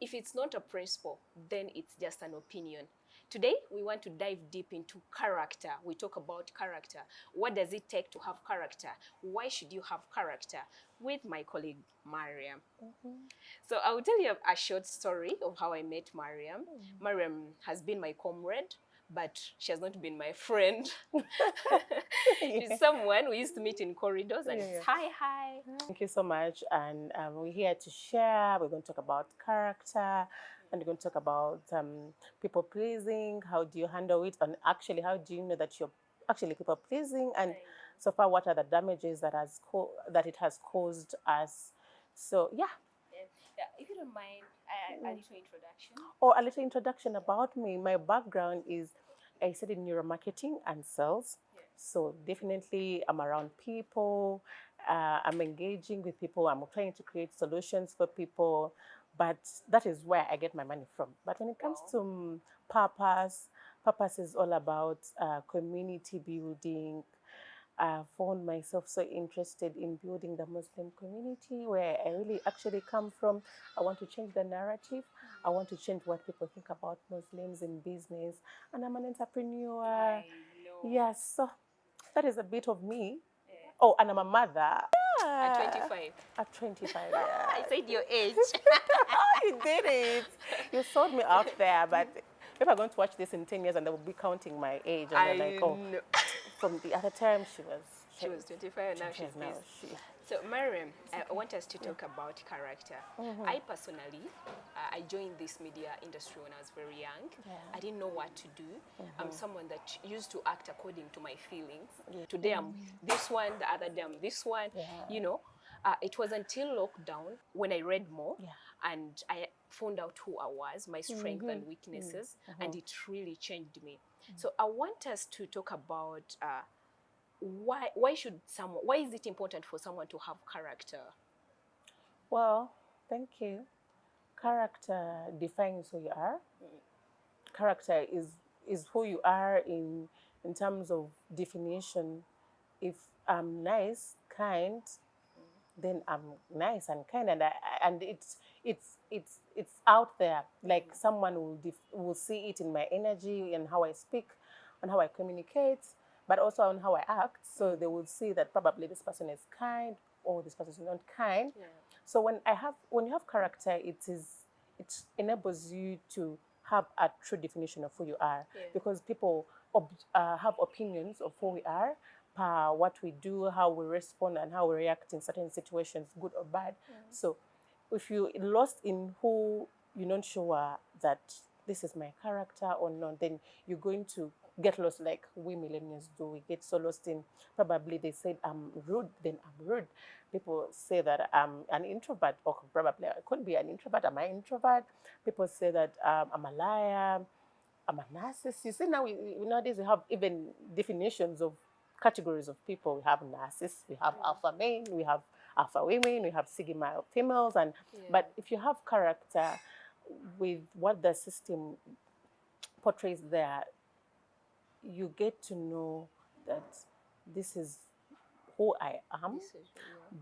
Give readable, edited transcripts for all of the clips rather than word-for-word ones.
if it's not a principle, then it's just an opinion. Today, we want to dive deep into character. We talk about character. What does it take to have character? Why should you have character? With my colleague, Mariam. So I will tell you a short story of how I met Mariam. Mariam has been my comrade, but she has not been my friend. She's someone we used to meet in corridors and it's hi, hi. Thank you so much. And we're here to share. We're going to talk about character, and we're going to talk about people pleasing. How do you handle it? And actually, how do you know that you're actually people pleasing? And so far, what are the damages that that it has caused us? So yeah. Yeah, if you don't mind, a little introduction. Or a little introduction about me. My background is I studied neuromarketing and sales. So definitely I'm around people, I'm engaging with people, I'm trying to create solutions for people, but that is where I get my money from. But when it comes to purpose is all about community building. I found myself so interested in building the Muslim community where I really actually come from. I want to change the narrative. I want to change what people think about Muslims in business. And I'm an entrepreneur. I know. Yes, so that is a bit of me. Oh, and I'm a mother. At 25. At 25, I yeah. said your age. Oh, you did it. You sold me out there, but people are going to watch this in 10 years and they will be counting my age. And they're like, oh, know. from the other time she was 25 and now she's now this. So, Mariam, I want us to talk about character. I personally, I joined this media industry when I was very young. I didn't know what to do. I'm someone that used to act according to my feelings. Today I'm this one, the other day I'm this one. You know, it was until lockdown when I read more and I found out who I was, my strengths and weaknesses, and it really changed me. So I want us to talk about why is it important for someone to have character? Well, thank you. Character defines who you are. Character is who you are in terms of definition. If I'm nice, kind, then I'm nice and kind, and it's out there. Like someone will see it in my energy and how I speak, and how I communicate, but also on how I act. So they will see that probably this person is kind or this person is not kind. So when you have character, it enables you to have a true definition of who you are, because people have opinions of who we are, what we do, how we respond, and how we react in certain situations, good or bad. So if you're lost in who you're not sure that this is my character or not, then you're going to get lost like we millennials do. We get so lost in, probably they said I'm rude, then I'm rude. People say that I'm an introvert, or probably I could be an introvert. Am I introvert? People say that I'm a liar, I'm a narcissist. You see, nowadays we have even definitions of categories of people. We have narcissists, we have alpha men, we have alpha women, we have sigma females, and but if you have character with what the system portrays there, you get to know that this is who I am,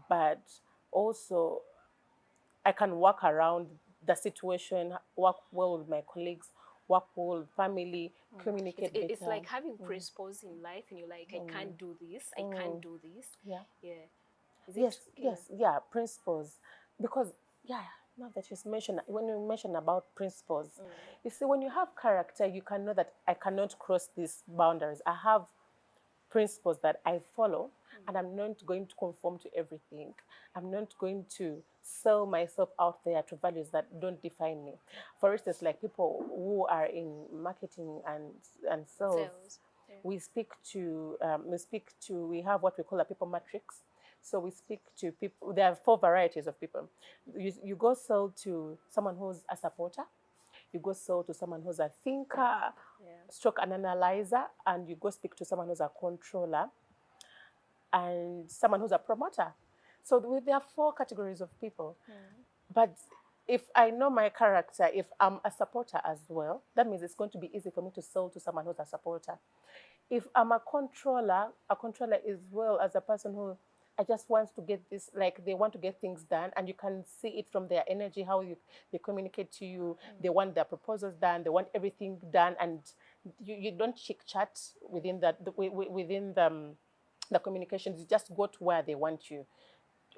but also I can work around the situation, work well with my colleagues, work well with family, communicate better. It's like having principles in life, and you're like, I can't do this, I can't do this. Principles. Because, now that you mentioned, when you mention about principles, you see, when you have character, you can know that I cannot cross these boundaries. I have principles that I follow, and I'm not going to conform to everything. I'm not going to sell myself out there to values that don't define me. For instance, like people who are in marketing and sales. We we have what we call a people matrix. So we speak to people. There are 4 varieties of people. You go sell to someone who's a supporter. You go sell to someone who's a thinker, stroke an analyzer, and you go speak to someone who's a controller, and someone who's a promoter. So there are 4 categories of people. But if I know my character, if I'm a supporter as well, that means it's going to be easy for me to sell to someone who's a supporter. If I'm a controller as well as a person who I just want to get this, like they want to get things done, and you can see it from their energy, how they communicate to you. They want their proposals done, they want everything done, and you don't chit chat within within the communications. You just go to where they want you,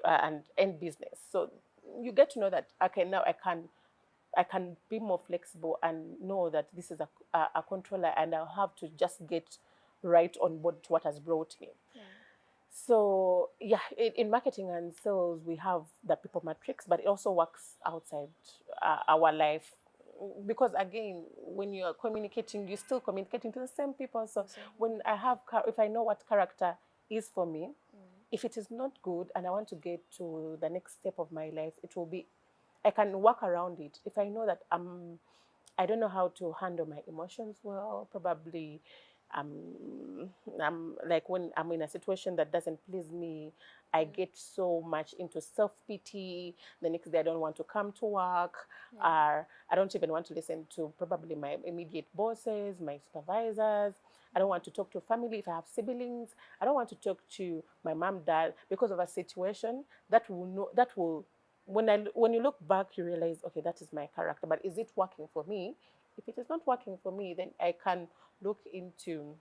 and end business. So you get to know that, okay, now I can be more flexible and know that this is a controller, and I'll have to just get right on board to what has brought me. So yeah, in marketing and sales, we have the people matrix, but it also works outside our life, because again, when you're communicating, you're still communicating to the same people. So when if I know what character is for me, if it is not good and I want to get to the next step of my life, it will be, I can work around it. If I know that I don't know how to handle my emotions well, probably I'm like, when I'm in a situation that doesn't please me, I get so much into self-pity. The next day I don't want to come to work, or I don't even want to listen to probably my immediate bosses, my supervisors. I don't want to talk to family if I have siblings. I don't want to talk to my mom, dad, because of a situation that will when you look back, you realize, okay, that is my character, but is it working for me? If it is not working for me, then I can look into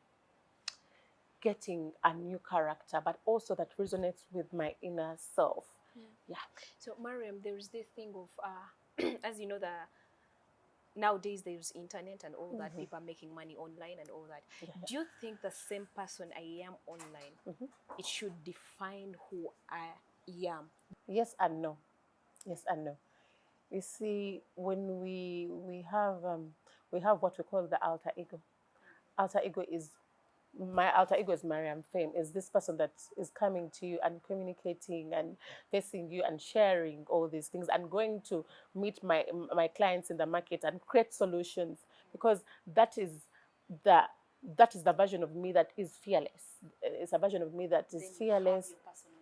getting a new character, but also that resonates with my inner self. Yeah. So Mariam, there is this thing of as you know, nowadays there's internet and all that, people are making money online and all that. Do you think the same person I am online, it should define who I am? Yes and no. Yes and no. You see, when we have what we call the alter ego. Alter ego is My alter ego is Mariam Fame, is this person that is coming to you and communicating and facing you and sharing all these things and going to meet my clients in the market and create solutions, because the that is the version of me that is fearless. It's a version of me that is fearless.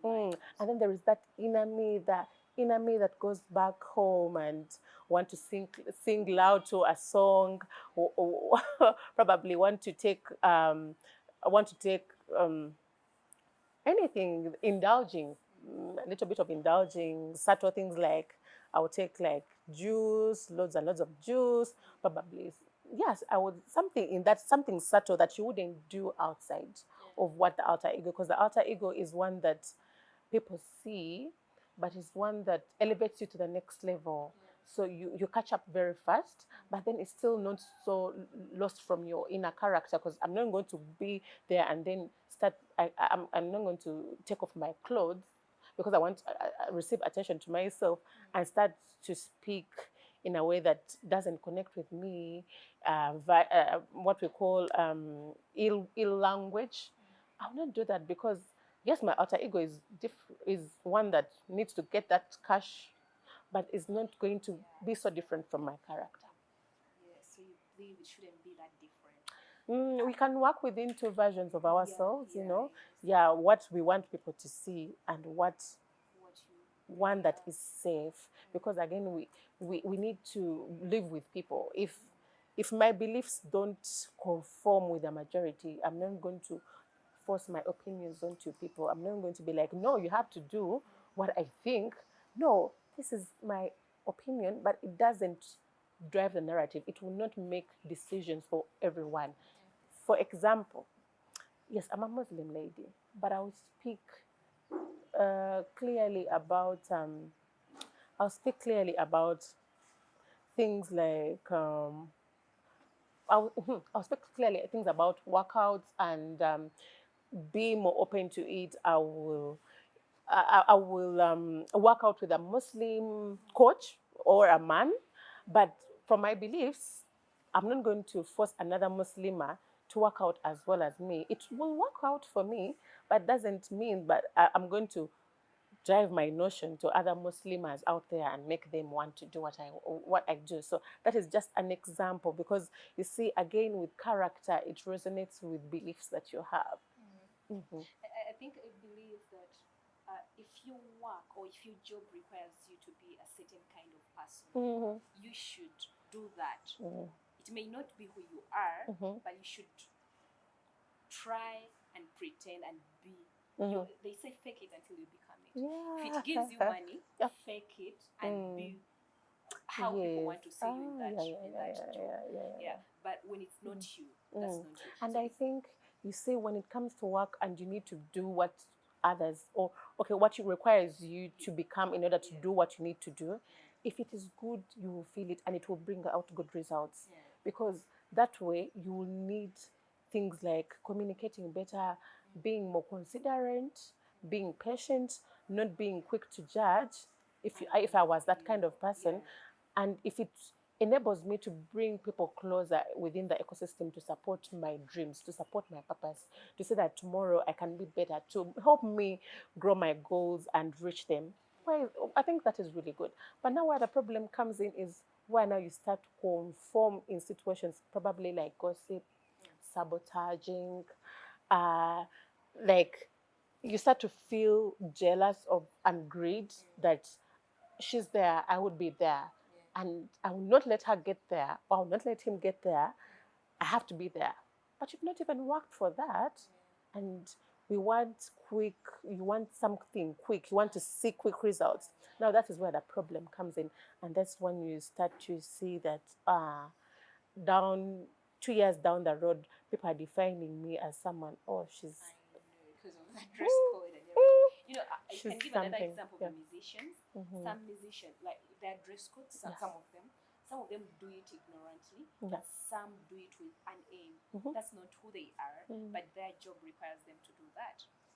And then there is that inner me that goes back home and want to sing loud to a song, or probably want to take anything, indulging, a little bit of indulging, subtle things like I would take like juice, loads and loads of juice, probably. Yes, I would, something in that, something subtle that you wouldn't do outside of what the alter ego, because the alter ego is one that people see, but it's one that elevates you to the next level. So you catch up very fast, but then it's still not so lost from your inner character, because I'm not going to be there and then I'm not going to take off my clothes because I want to receive attention to myself and start to speak in a way that doesn't connect with me, what we call ill language. I will not do that, because yes, my alter ego is one that needs to get that cash, but is not going to be so different from my character. Yeah, so you believe it shouldn't be that different? We can work within two versions of ourselves, what we want people to see and what one that is safe. Because again, we need to live with people. If my beliefs don't conform with the majority, I'm not going to force my opinions onto people. I'm not going to be like, no, you have to do what I think. No, this is my opinion, but it doesn't drive the narrative. It will not make decisions for everyone. For example, yes, I'm a Muslim lady, but I will speak clearly about things like I'll speak clearly things about workouts and be more open to it. I will work out with a Muslim coach or a man, but from my beliefs, I'm not going to force another Muslimah to work out as well as me. It will work out for me, but doesn't mean that I'm going to drive my notion to other Muslims out there and make them want to do what I do. So that is just an example, because you see, again, with character, it resonates with beliefs that you have. I think I believe that if your work or if your job requires you to be a certain kind of person, you should do that. It may not be who you are, but you should try and pretend and be They say fake it until you become it. Yeah. If it gives you money, Yep. fake it and be how people want to see you in that job. Yeah. But when it's not you, that's not you. And So I think, you see, when it comes to work and you need to do what others, or what it requires you to become in order to do what you need to do, if it is good, you will feel it and it will bring out good results. Because that way you will need things like communicating better, being more considerate, being patient, not being quick to judge. If I was that kind of person, and if it enables me to bring people closer within the ecosystem to support my dreams, to support my purpose, to say that tomorrow I can be better, to help me grow my goals and reach them. Well, I think that is really good. But now where the problem comes in is where now you start to conform in situations, probably like gossip, sabotaging, uh, like you start to feel jealous of and greed that she's there, I would be there. And I will not let her get there, or I will not let him get there. I have to be there. But you've not even worked for that. And we want quick, you want something quick, you want to see quick results. Now that is where the problem comes in. And that's when you start to see that down 2 years down the road, people are defining me as someone, oh, she's because of the dress code and everything. You know, I she's can give another something. example of Yeah. the musicians. Some musicians, like their dress codes, some of them do it ignorantly, but some do it with an aim. That's not who they are, but their job requires them to do that.